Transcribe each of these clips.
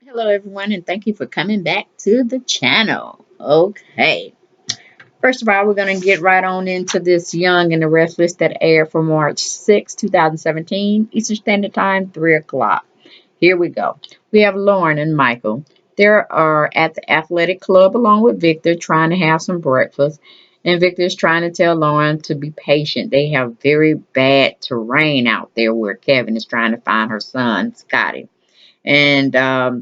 Hello, everyone, and thank you for coming back to the channel. Okay, first of all, we're going to get right on into this Young and the Restless that aired for March 6, 2017, Eastern Standard Time, 3 o'clock. Here we go. We have Lauren and Michael. They are at the athletic club along with Victor trying to have some breakfast. And Victor is trying to tell Lauren to be patient. They have very bad terrain out there where Kevin is trying to find her son, Scotty. And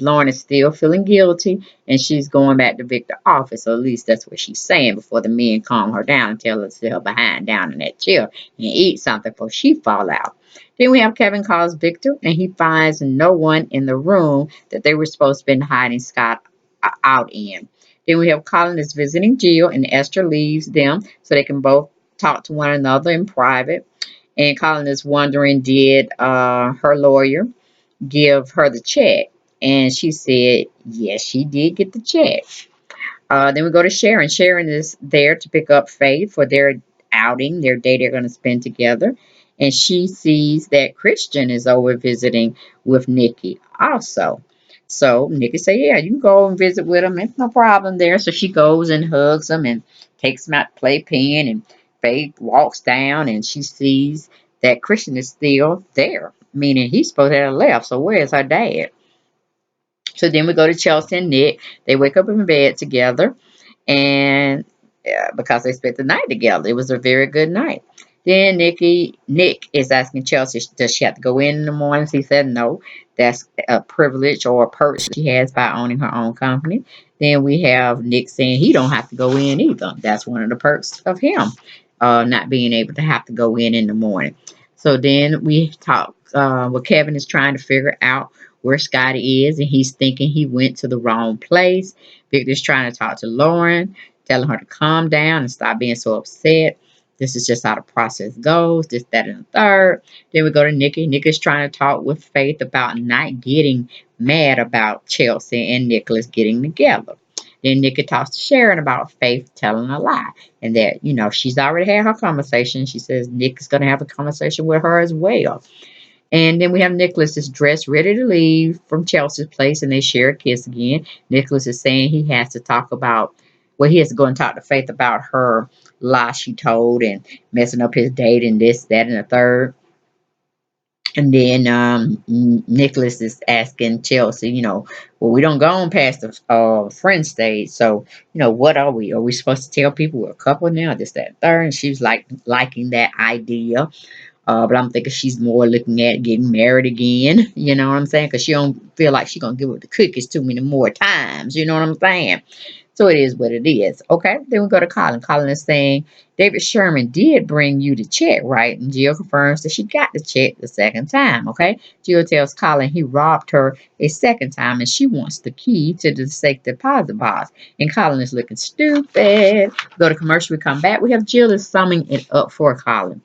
Lauren is still feeling guilty, and she's going back to Victor's office. Or at least that's what she's saying before the men calm her down and tell her to sit her behind down in that chair and eat something before she fall out. Then we have Kevin calls Victor, and he finds no one in the room that they were supposed to be hiding Scott out in. Then we have Colin is visiting Jill, and Esther leaves them so they can both talk to one another in private. And Colin is wondering, did her lawyer give her the check? And she said, yes, she did get the check. Then we go to Sharon. Sharon is there to pick up Faith for their outing, their day they're going to spend together. And she sees that Christian is over visiting with Nikki also. So Nikki say, yeah, you can go and visit with him. It's no problem there. So she goes and hugs him and takes him out to play pen. And Faith walks down and she sees that Christian is still there, meaning he's supposed to have left. So where's her dad? So then we go to Chelsea and Nick. They wake up in bed together, and because they spent the night together, it was a very good night. Then Nick is asking Chelsea, does she have to go in the morning? She said no. That's a privilege or a perk she has by owning her own company. Then we have Nick saying he don't have to go in either. That's one of the perks of him, not being able to have to go in the morning. So then we talk. Well, Kevin is trying to figure out where Scotty is, and he's thinking he went to the wrong place. Victor's trying to talk to Lauren, telling her to calm down and stop being so upset. This is just how the process goes, this, that, and the third. Then we go to Nikki. Nikki's trying to talk with Faith about not getting mad about Chelsea and Nicholas getting together. Then Nikki talks to Sharon about Faith telling a lie and that, she's already had her conversation. She says Nick is going to have a conversation with her as well. And then we have Nicholas is dressed, ready to leave from Chelsea's place, and they share a kiss again. Nicholas is saying he has to talk about, well, he has to go and talk to Faith about her lie she told and messing up his date and this, that, and the third. And then Nicholas is asking Chelsea, well, we don't go on past the friend stage. So, what are we? Are we supposed to tell people we're a couple now? This, that, and third. And she was like liking that idea. But I'm thinking she's more looking at getting married again. You know what I'm saying? Because she don't feel like she's going to give up the cookies too many more times. You know what I'm saying? So it is what it is. Okay, then we go to Colin. Colin is saying, David Sherman did bring you the check, right? And Jill confirms that she got the check the second time. Okay, Jill tells Colin he robbed her a second time and she wants the key to the safe deposit box. And Colin is looking stupid. Go to commercial, we come back. We have Jill is summing it up for Colin,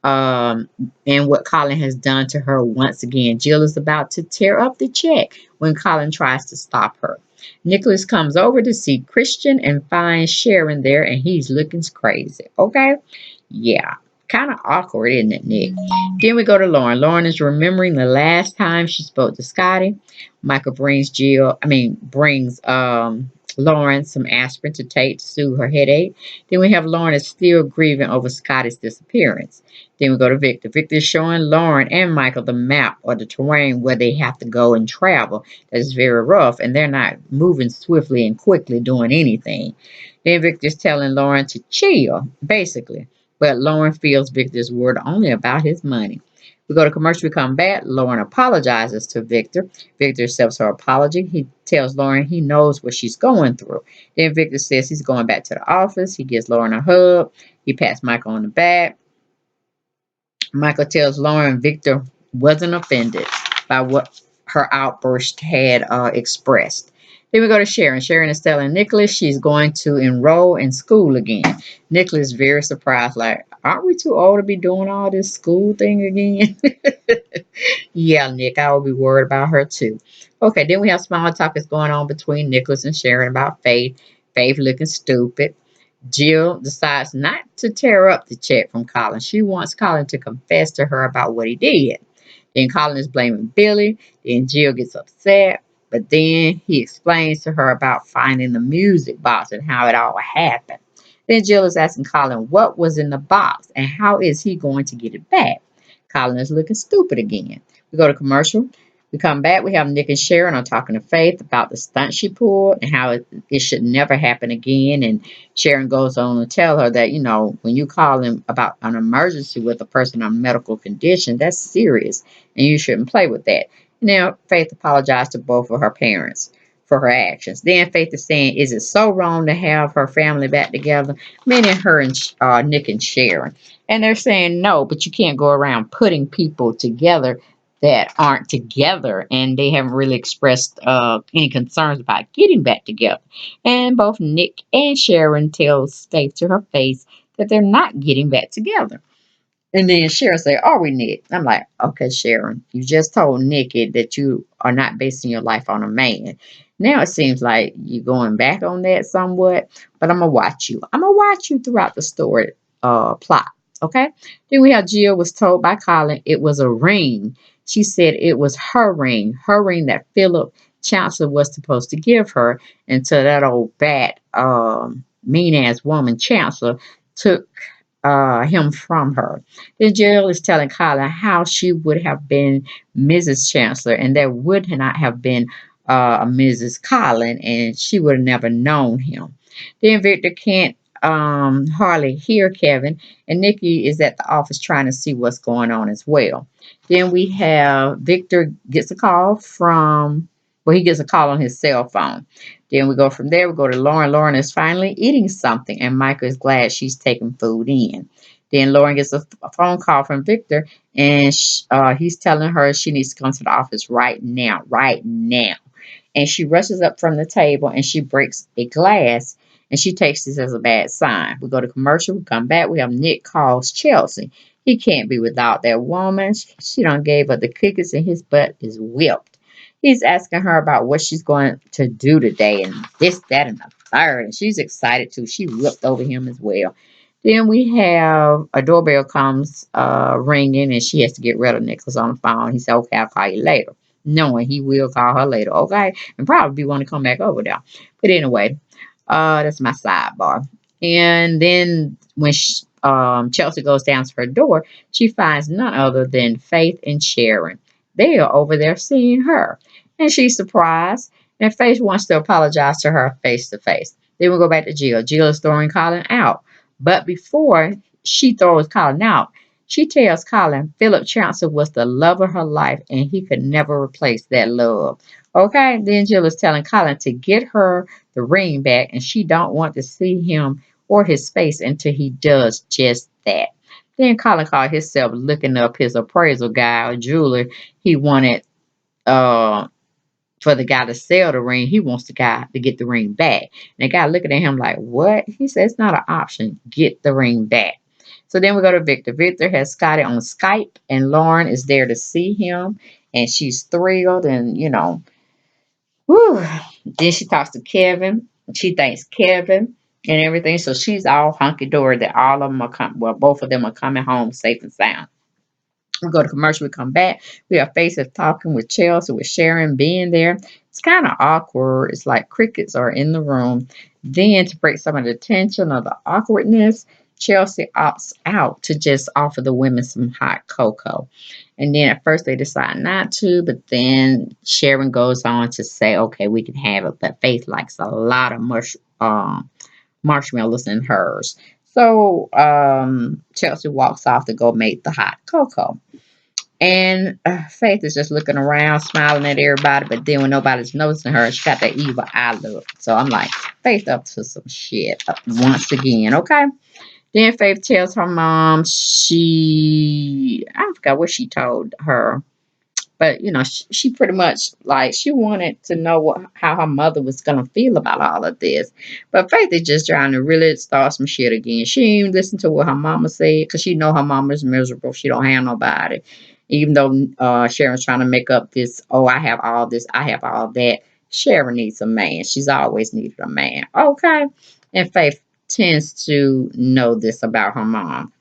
um, and what Colin has done to her once again. Jill is about to tear up the check when Colin tries to stop her. Nicholas comes over to see Christian and finds Sharon there, and he's looking crazy. Okay? Yeah. Kind of awkward, isn't it, Nick? Then we go to Lauren. Lauren is remembering the last time she spoke to Scotty. Michael brings Lauren some aspirin to take to soothe her headache. Then we have Lauren is still grieving over Scotty's disappearance. Then we go to Victor. Victor is showing Lauren and Michael the map or the terrain where they have to go and travel. That is very rough, and they're not moving swiftly and quickly doing anything. Then Victor's telling Lauren to chill, basically. But Lauren feels Victor's word only about his money. We go to commercial, we come back. Lauren apologizes to Victor. Victor accepts her apology. He tells Lauren he knows what she's going through. Then Victor says he's going back to the office. He gives Lauren a hug. He pats Michael on the back. Michael tells Lauren Victor wasn't offended by what her outburst had expressed. Then we go to Sharon. Sharon is telling Nicholas she's going to enroll in school again. Nicholas is very surprised, like, aren't we too old to be doing all this school thing again? Yeah, Nick, I would be worried about her too. Okay, then we have small talk that's going on between Nicholas and Sharon about Faith. Faith looking stupid. Jill decides not to tear up the check from Colin. She wants Colin to confess to her about what he did. Then Colin is blaming Billy. Then Jill gets upset. But then he explains to her about finding the music box and how it all happened. Then Jill is asking Colin what was in the box and how is he going to get it back. Colin is looking stupid again. We go to commercial. We come back. We have Nick and Sharon are talking to Faith about the stunt she pulled and how it should never happen again. And Sharon goes on to tell her that, when you call them about an emergency with a person on medical condition, that's serious and you shouldn't play with that. Now, Faith apologized to both of her parents for her actions. Then Faith is saying, is it so wrong to have her family back together? Meaning her and Nick and Sharon. And they're saying no, but you can't go around putting people together that aren't together and they haven't really expressed any concerns about getting back together. And both Nick and Sharon tells Faith to her face that they're not getting back together. And then Sharon say, are we, Nick? I'm like, okay, Sharon, you just told Nikki that you are not basing your life on a man. Now it seems like you're going back on that somewhat, but I'm going to watch you. I'm going to watch you throughout the story plot, okay? Then we have Jill was told by Colin it was a ring. She said it was her ring that Philip Chancellor was supposed to give her until that old bat, mean-ass woman Chancellor took him from her. Then Jill is telling Kyla how she would have been Mrs. Chancellor and there would not have been a Mrs. Colin and she would have never known him. Then Victor can't hardly hear Kevin and Nikki is at the office trying to see what's going on as well. Then we have Victor gets a call from, well, he gets a call on his cell phone. Then we go from there, we go to Lauren. Lauren is finally eating something, and Micah is glad she's taking food in. Then Lauren gets a phone call from Victor, and he's telling her she needs to come to the office right now, right now. And she rushes up from the table and she breaks a glass, and she takes this as a bad sign. We go to commercial, we come back, we have Nick calls Chelsea. He can't be without that woman. She done gave up the cookies and his butt is whipped. He's asking her about what she's going to do today and this, that, and the third. And she's excited too. She whipped over him as well. Then we have a doorbell comes ringing and she has to get rid of Nicholas on the phone. He said, okay, I'll call you later. Knowing he will call her later, okay? And probably want to come back over there. But anyway, that's my sidebar. And then when Chelsea goes down to her door, she finds none other than Faith and Sharon. They are over there seeing her. And she's surprised. And Faith wants to apologize to her face to face. Then we go back to Jill. Jill is throwing Colin out. But before she throws Colin out, she tells Colin Philip Chancellor was the love of her life and he could never replace that love. Okay, then Jill is telling Colin to get her the ring back and she don't want to see him or his face until he does just that. Then Colin called himself looking up his appraisal guy or jeweler. He wanted uh for the guy to sell the ring. He wants the guy to get the ring back. And the guy looking at him like, what? He says it's not an option. Get the ring back. So then we go to Victor. Victor has Scotty on Skype and Lauren is there to see him and she's thrilled and whew. Then she talks to Kevin. She thanks Kevin and everything. So she's all hunky dory that all of them are both of them are coming home safe and sound. We go to commercial, we come back. We have Faces talking with Chelsea, with Sharon being there. It's kind of awkward. It's like crickets are in the room. Then to break some of the tension or the awkwardness, Chelsea opts out to just offer the women some hot cocoa. And then at first they decide not to, but then Sharon goes on to say, okay, we can have it. But Faith likes a lot of marshmallows in hers. So Chelsea walks off to go make the hot cocoa. And Faith is just looking around, smiling at everybody. But then when nobody's noticing her, she got that evil eye look. So I'm like, Faith up to some shit once again, okay? Then Faith tells her mom I forgot what she told her. But she pretty much like she wanted to know how her mother was gonna feel about all of this. But Faith is just trying to really start some shit again. She ain't listen to what her mama said because she know her mama's miserable. She don't have nobody. Even though Sharon's trying to make up this, oh, I have all this, I have all that. Sharon needs a man. She's always needed a man. Okay. And Faith tends to know this about her mom.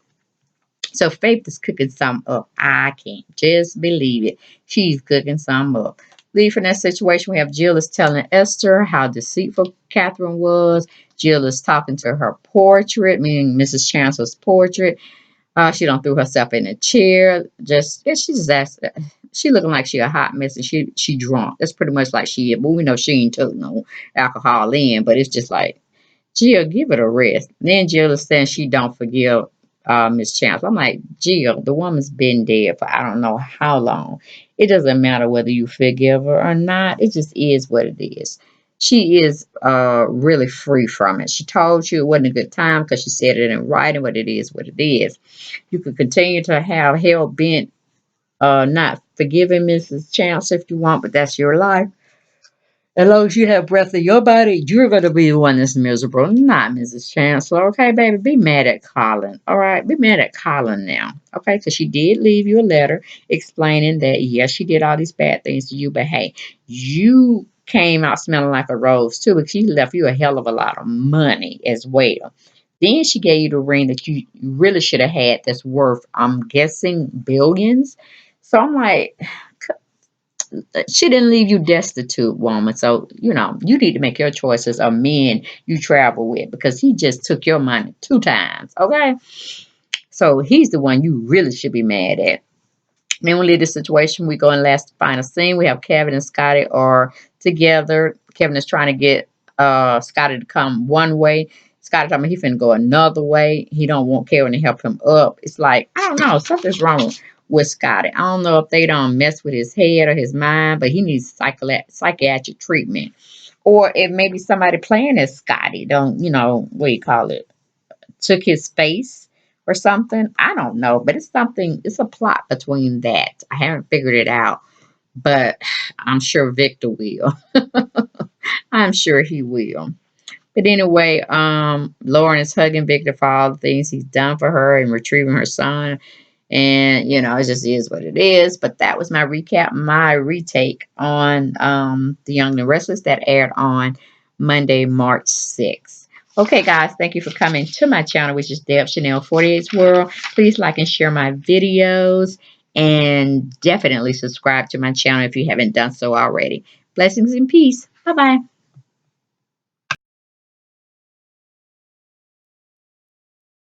So Faith is cooking some up. I can't just believe it. She's cooking some up. Leave from that situation, we have Jill is telling Esther how deceitful Catherine was. Jill is talking to her portrait, meaning Mrs. Chancellor's portrait. She don't threw herself in a chair. She's just she looking like she a hot mess and she drunk. That's pretty much like she is. But we know she ain't took no alcohol in. But it's just like Jill, give it a rest. Then Jill is saying she don't forgive Miss Chancellor. I'm like, Jill, the woman's been dead for I don't know how long. It doesn't matter whether you forgive her or not. It just is what it is. She is really free from it. She told you it wasn't a good time because she said it in writing, but it is what it is. You could continue to have hell bent not forgiving Mrs. Chancellor if you want, but that's your life. As long as you have breath in your body, you're going to be the one that's miserable, not Mrs. Chancellor. Okay, baby, be mad at Colin. All right, be mad at Colin now. Okay, because she did leave you a letter explaining that, yes, she did all these bad things to you, but hey, you came out smelling like a rose too, because she left you a hell of a lot of money as well. Then she gave you the ring that you really should have had that's worth, I'm guessing, billions. So I'm like, she didn't leave you destitute, woman. So, you need to make your choices of men you travel with because he just took your money 2 times. Okay. So he's the one you really should be mad at. Then we leave the situation. We go in last final scene. We have Kevin and Scotty are together. Kevin is trying to get Scotty to come one way. Scotty told me he finna go another way. He don't want Kevin to help him up. It's like, I don't know, something's wrong with Scotty. I don't know if they don't mess with his head or his mind, but he needs psychiatric treatment. Or it may be somebody playing as Scotty. Don't, what do you call it? Took his face or something. I don't know, but it's something, it's a plot between that. I haven't figured it out, but I'm sure Victor will. I'm sure he will. But anyway, Lauren is hugging Victor for all the things he's done for her and retrieving her son. And, it just is what it is. But that was my recap, my retake on The Young and the Restless that aired on Monday, March 6th. Okay, guys, thank you for coming to my channel, which is Deb Chanel 48's World. Please like and share my videos. And definitely subscribe to my channel if you haven't done so already. Blessings and peace. Bye-bye.